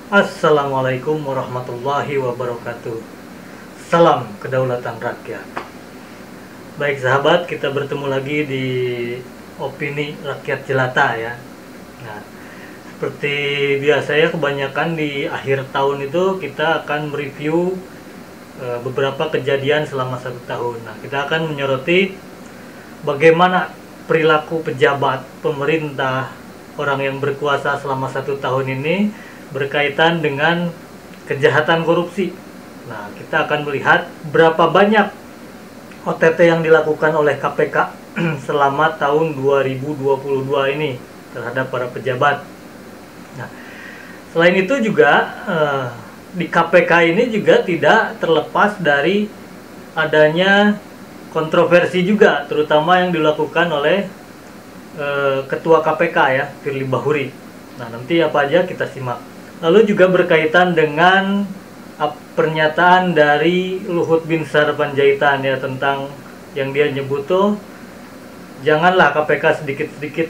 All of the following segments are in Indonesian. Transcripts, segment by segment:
Assalamualaikum warahmatullahi wabarakatuh. Salam kedaulatan rakyat. Baik sahabat, kita bertemu lagi di Opini Rakyat Jelata ya. Nah, seperti biasa ya, kebanyakan di akhir tahun itu kita akan mereview beberapa kejadian selama 1 tahun. Nah, kita akan menyoroti bagaimana perilaku pejabat, pemerintah, orang yang berkuasa selama 1 tahun ini berkaitan dengan kejahatan korupsi. Nah, kita akan melihat berapa banyak OTT yang dilakukan oleh KPK selama tahun 2022 ini terhadap para pejabat. Nah, selain itu juga di KPK ini juga tidak terlepas dari adanya kontroversi juga, terutama yang dilakukan oleh Ketua KPK ya, Firly Bahuri. Nah, nanti apa aja kita simak. Lalu juga berkaitan dengan pernyataan dari Luhut Binsar Panjaitan ya, tentang yang dia nyebut tuh janganlah KPK sedikit-sedikit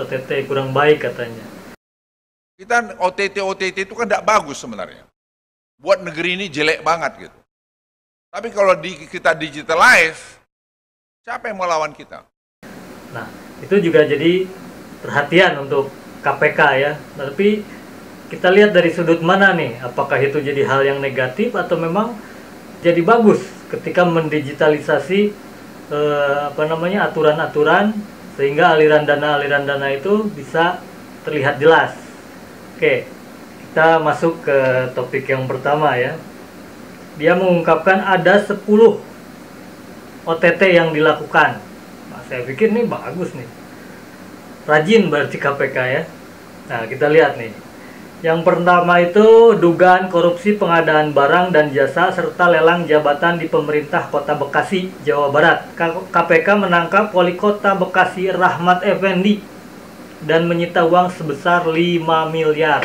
OTT, kurang baik katanya. Kita OTT itu kan tidak bagus sebenarnya. Buat negeri ini jelek banget gitu. Tapi kalau kita digitalize, siapa yang mau lawan kita? Nah, itu juga jadi perhatian untuk KPK ya. Tapi kita lihat dari sudut mana nih, apakah itu jadi hal yang negatif atau memang jadi bagus ketika mendigitalisasi aturan-aturan sehingga aliran dana itu bisa terlihat jelas. Oke, kita masuk ke topik yang pertama ya. Dia mengungkapkan ada 10 OTT yang dilakukan. Nah, saya pikir ini bagus nih. Rajin berarti KPK ya. Nah, kita lihat nih. Yang pertama itu dugaan korupsi pengadaan barang dan jasa serta lelang jabatan di pemerintah Kota Bekasi, Jawa Barat. KPK menangkap Wali Kota Bekasi Rahmat Effendi dan menyita uang sebesar 5 miliar.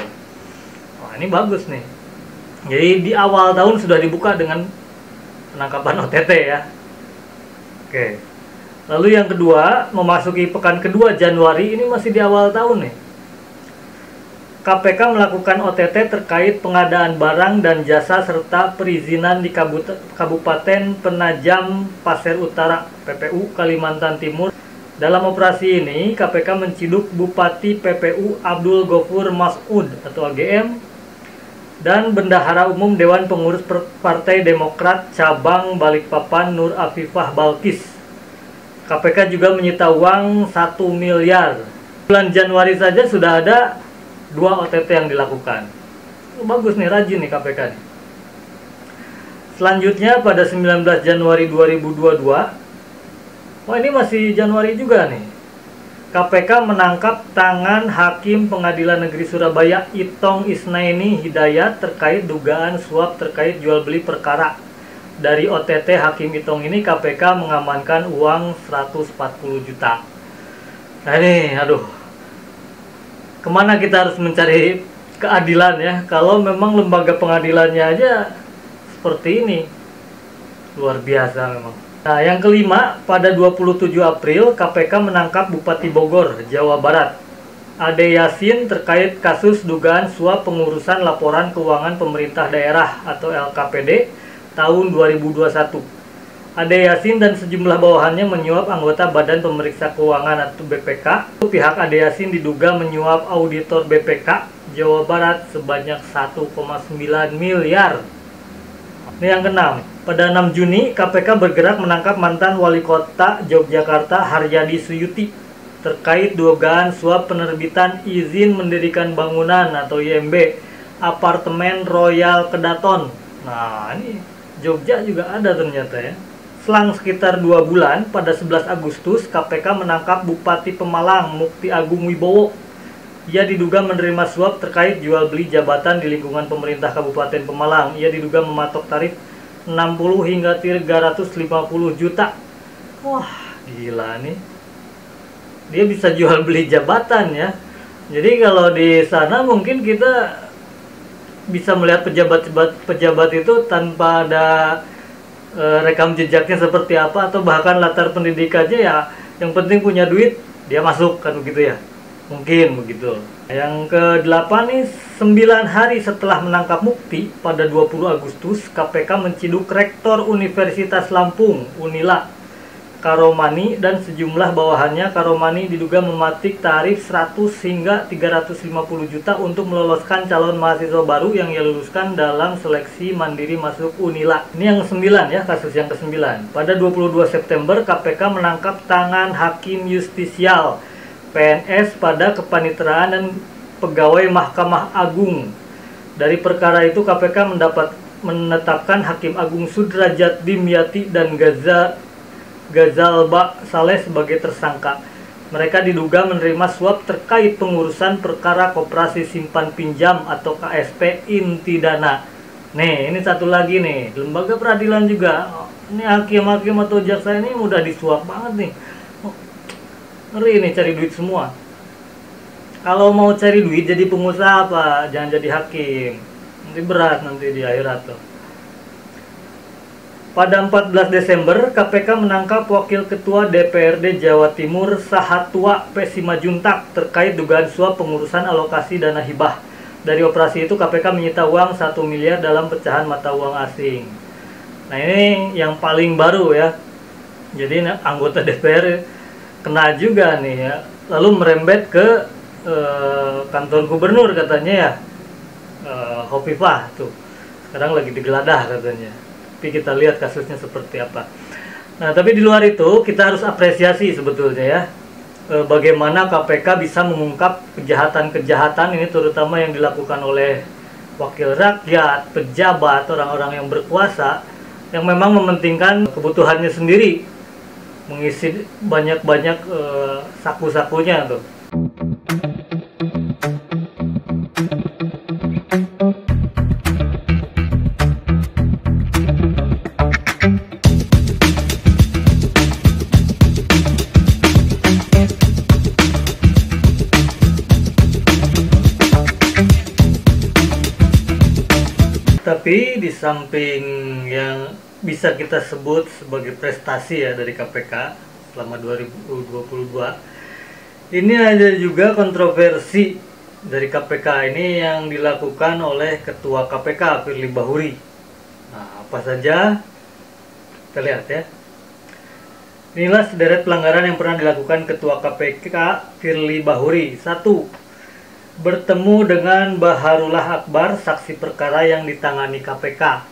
Wah, ini bagus nih. Jadi di awal tahun sudah dibuka dengan penangkapan OTT ya. Oke. Lalu yang kedua, memasuki pekan kedua Januari, ini masih di awal tahun nih. KPK melakukan OTT terkait pengadaan barang dan jasa serta perizinan di Kabupaten Penajam Pasir Utara, PPU, Kalimantan Timur. Dalam operasi ini, KPK menciduk Bupati PPU Abdul Ghafur Mas'ud atau AGM dan Bendahara Umum Dewan Pengurus Partai Demokrat Cabang Balikpapan Nur Afifah Balkis. KPK juga menyita uang 1 miliar. Bulan Januari saja sudah ada 2 OTT yang dilakukan. Bagus nih, rajin nih KPK nih. Selanjutnya pada 19 Januari 2022, wah ini masih Januari juga nih, KPK menangkap tangan Hakim Pengadilan Negeri Surabaya Itong Isnaini Hidayat terkait dugaan suap terkait jual beli perkara. Dari OTT Hakim Itong ini KPK mengamankan uang 140 juta. Nah ini, aduh, kemana kita harus mencari keadilan ya, kalau memang lembaga pengadilannya aja seperti ini. Luar biasa memang. Nah, yang kelima, pada 27 April KPK menangkap Bupati Bogor, Jawa Barat, Ade Yasin terkait kasus dugaan suap pengurusan laporan keuangan pemerintah daerah atau LKPD tahun 2021. Ade Yasin dan sejumlah bawahannya menyuap anggota Badan Pemeriksa Keuangan atau BPK. Pihak Ade Yasin diduga menyuap auditor BPK Jawa Barat sebanyak 1,9 miliar. Ini yang keenam. Pada 6 Juni, KPK bergerak menangkap mantan Wali Kota Yogyakarta Haryadi Suyuti terkait dugaan suap penerbitan izin mendirikan bangunan atau IMB apartemen Royal Kedaton. Nah, ini Jogja juga ada ternyata ya. Selang sekitar 2 bulan, pada 11 Agustus, KPK menangkap Bupati Pemalang, Mukti Agung Wibowo. Ia diduga menerima suap terkait jual beli jabatan di lingkungan pemerintah Kabupaten Pemalang. Ia diduga mematok tarif 60 hingga 350 juta. Wah, gila nih. Dia bisa jual beli jabatan ya. Jadi kalau di sana mungkin kita bisa melihat pejabat itu tanpa ada rekam jejaknya seperti apa, atau bahkan latar pendidikannya ya, yang penting punya duit dia masuk kan begitu ya. Mungkin begitu. Yang ke-8 nih, 9 hari setelah menangkap Mukti pada 20 Agustus, KPK menciduk Rektor Universitas Lampung, Unila, Karomani, dan sejumlah bawahannya. Karomani diduga mematik tarif 100 hingga 350 juta untuk meloloskan calon mahasiswa baru yang ia luluskan dalam seleksi mandiri masuk Unila. Ini yang 9 ya, kasus yang ke-9. Pada 22 September, KPK menangkap tangan Hakim Justisial PNS pada kepaniteraan dan pegawai Mahkamah Agung. Dari perkara itu KPK menetapkan Hakim Agung Sudrajat Dimyati dan Gazalba Saleh sebagai tersangka. Mereka diduga menerima suap terkait pengurusan perkara koperasi simpan pinjam atau KSP inti dana. Nih, ini satu lagi nih, lembaga peradilan juga. Ini hakim-hakim atau jaksa ini mudah disuap banget nih. Ngeri nih cari duit semua. Kalau mau cari duit jadi pengusaha apa? Jangan jadi hakim. Nanti berat nanti di akhirat tuh. Pada 14 Desember, KPK menangkap Wakil Ketua DPRD Jawa Timur Sahatwa Pesimajuntak terkait dugaan suap pengurusan alokasi dana hibah. Dari operasi itu KPK menyita uang 1 miliar dalam pecahan mata uang asing. Nah, ini yang paling baru ya. Jadi anggota DPR kena juga nih ya, lalu merembet ke kantor gubernur katanya ya, Hovifah tuh sekarang lagi digeladah katanya. Tapi kita lihat kasusnya seperti apa. Nah, tapi di luar itu kita harus apresiasi sebetulnya ya, bagaimana KPK bisa mengungkap kejahatan-kejahatan ini, terutama yang dilakukan oleh wakil rakyat, pejabat, orang-orang yang berkuasa yang memang mementingkan kebutuhannya sendiri, mengisi banyak-banyak saku-sakunya tuh. Tapi di samping yang bisa kita sebut sebagai prestasi ya dari KPK selama 2022, ini ada juga kontroversi dari KPK ini yang dilakukan oleh Ketua KPK Firly Bahuri. Nah, apa saja? Kita lihat ya. Inilah sederet pelanggaran yang pernah dilakukan Ketua KPK Firly Bahuri. 1. Bertemu dengan Baharullah Akbar, saksi perkara yang ditangani KPK.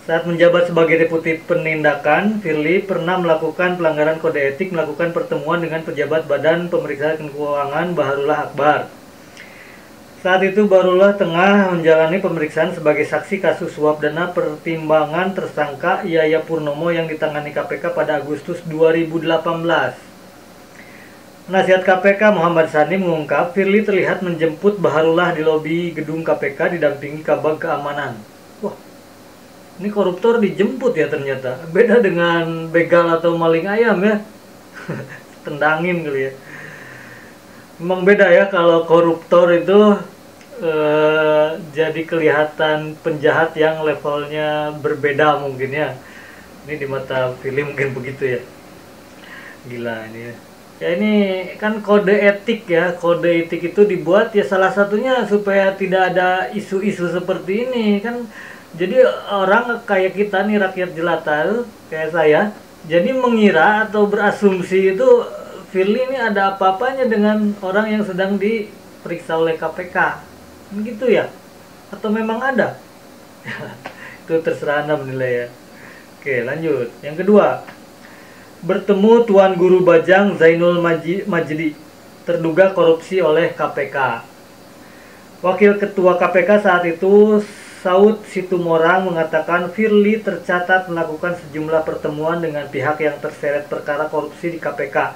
Saat menjabat sebagai Deputi Penindakan, Firly pernah melakukan pelanggaran kode etik melakukan pertemuan dengan pejabat Badan Pemeriksaan Keuangan Baharullah Akbar. Saat itu Baharullah tengah menjalani pemeriksaan sebagai saksi kasus suap dana pertimbangan tersangka Yaya Purnomo yang ditangani KPK pada Agustus 2018. Penasihat KPK Muhammad Sani mengungkap Firly terlihat menjemput Baharullah di lobi gedung KPK didampingi Kabag Keamanan. Wah, ini koruptor dijemput ya ternyata. Beda dengan begal atau maling ayam ya. Tendangin kali ya. Memang beda ya kalau koruptor itu jadi kelihatan penjahat yang levelnya berbeda mungkin ya. Ini di mata Firly mungkin begitu ya. Gila ini ya. Ya ini kan kode etik ya, kode etik itu dibuat ya salah satunya supaya tidak ada isu-isu seperti ini kan. Jadi orang kayak kita nih, rakyat jelata kayak saya, jadi mengira atau berasumsi itu Firly ini ada apa-apanya dengan orang yang sedang diperiksa oleh KPK. Begitu ya? Atau memang ada? Itu terserah Anda menilai ya. Oke, lanjut. Yang kedua, bertemu Tuan Guru Bajang Zainul Majdi, terduga korupsi oleh KPK. Wakil Ketua KPK saat itu, Saud Situmorang, mengatakan Firly tercatat melakukan sejumlah pertemuan dengan pihak yang terseret perkara korupsi di KPK.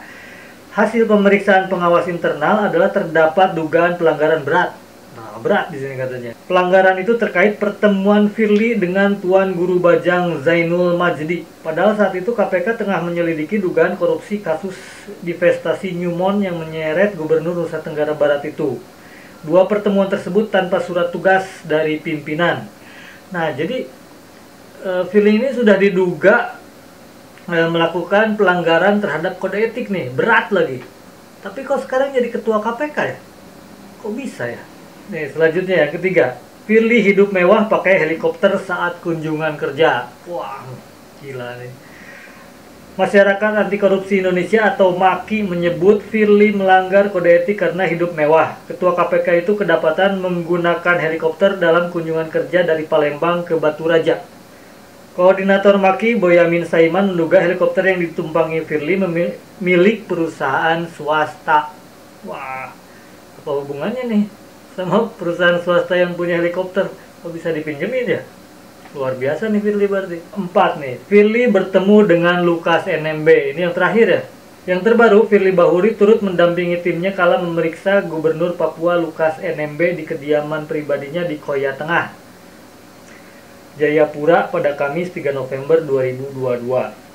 Hasil pemeriksaan pengawas internal adalah terdapat dugaan pelanggaran berat. Nah, berat di sini katanya. Pelanggaran itu terkait pertemuan Firly dengan Tuan Guru Bajang Zainul Majdi. Padahal saat itu KPK tengah menyelidiki dugaan korupsi kasus divestasi Newmont yang menyeret Gubernur Nusa Tenggara Barat itu. Dua pertemuan tersebut tanpa surat tugas dari pimpinan. Nah, jadi Firly ini sudah diduga melakukan pelanggaran terhadap kode etik nih, berat lagi. Tapi kok sekarang jadi ketua KPK ya? Kok bisa ya? Nih, selanjutnya yang ketiga. Firly hidup mewah pakai helikopter saat kunjungan kerja. Wah, gila nih. Masyarakat Anti Korupsi Indonesia atau MAKI menyebut Firly melanggar kode etik karena hidup mewah. Ketua KPK itu kedapatan menggunakan helikopter dalam kunjungan kerja dari Palembang ke Batu Raja. Koordinator MAKI Boyamin Saiman menduga helikopter yang ditumpangi Firly milik perusahaan swasta. Wah, apa hubungannya nih sama perusahaan swasta yang punya helikopter? Kok bisa dipinjemin ya? Luar biasa nih Firly berarti. 4 nih, Firly bertemu dengan Lukas NMB. Ini yang terakhir ya. Yang terbaru, Firly Bahuri turut mendampingi timnya kala memeriksa Gubernur Papua Lukas NMB di kediaman pribadinya di Koya Tengah, Jayapura pada Kamis 3 November 2022.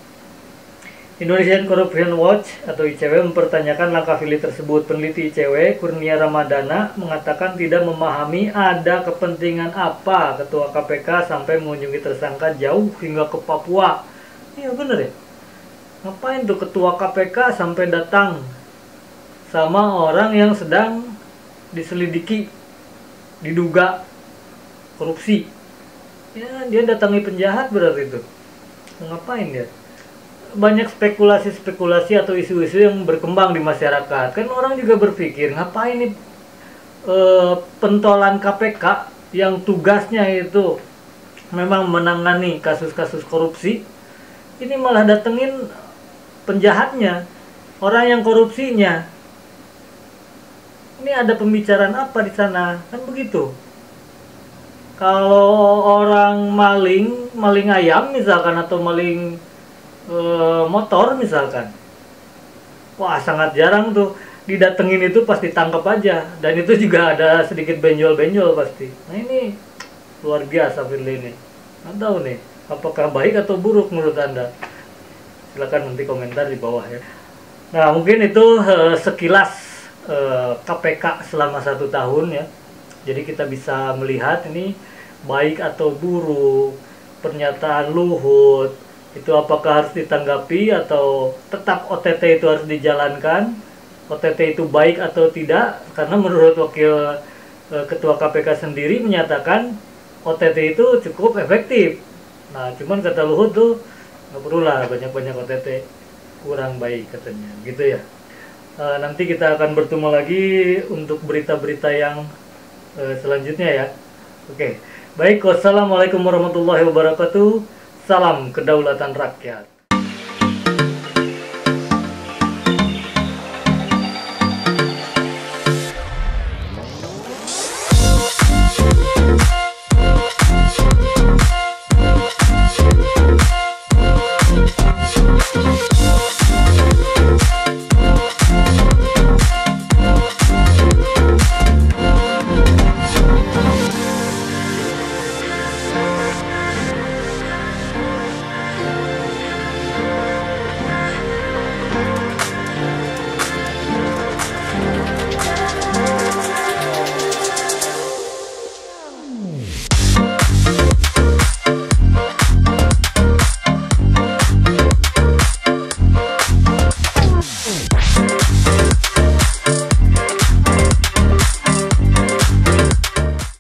Indonesian Corruption Watch atau ICW mempertanyakan langkah Firly tersebut. Peneliti ICW, Kurnia Ramadana, mengatakan tidak memahami ada kepentingan apa Ketua KPK sampai mengunjungi tersangka jauh hingga ke Papua. Iya bener ya? Ngapain tuh Ketua KPK sampai datang sama orang yang sedang diselidiki, diduga korupsi? Ya, dia datangi penjahat berarti itu. Ngapain dia? Banyak spekulasi-spekulasi atau isu-isu yang berkembang di masyarakat. Kan orang juga berpikir, ngapain nih pentolan KPK yang tugasnya itu memang menangani kasus-kasus korupsi, ini malah datengin penjahatnya, orang yang korupsinya. Ini ada pembicaraan apa di sana? Kan begitu. Kalau orang maling ayam misalkan, atau maling motor misalkan, wah sangat jarang tuh didatengin, itu pasti tangkap aja, dan itu juga ada sedikit benjol-benjol pasti. Nah ini luar biasa Firly ini. Nggak tahu nih apakah baik atau buruk menurut Anda, silakan nanti komentar di bawah ya. Nah mungkin itu sekilas KPK selama 1 tahun ya. Jadi kita bisa melihat ini baik atau buruk pernyataan Luhut itu, apakah harus ditanggapi atau tetap OTT itu harus dijalankan, OTT itu baik atau tidak. Karena menurut Wakil Ketua KPK sendiri menyatakan OTT itu cukup efektif. Nah cuman kata Luhut tuh nggak perlu lah banyak-banyak OTT, kurang baik katanya gitu ya. Nanti kita akan bertemu lagi untuk berita-berita yang selanjutnya ya. Oke, baik, wassalamualaikum warahmatullahi wabarakatuh. Salam kedaulatan rakyat.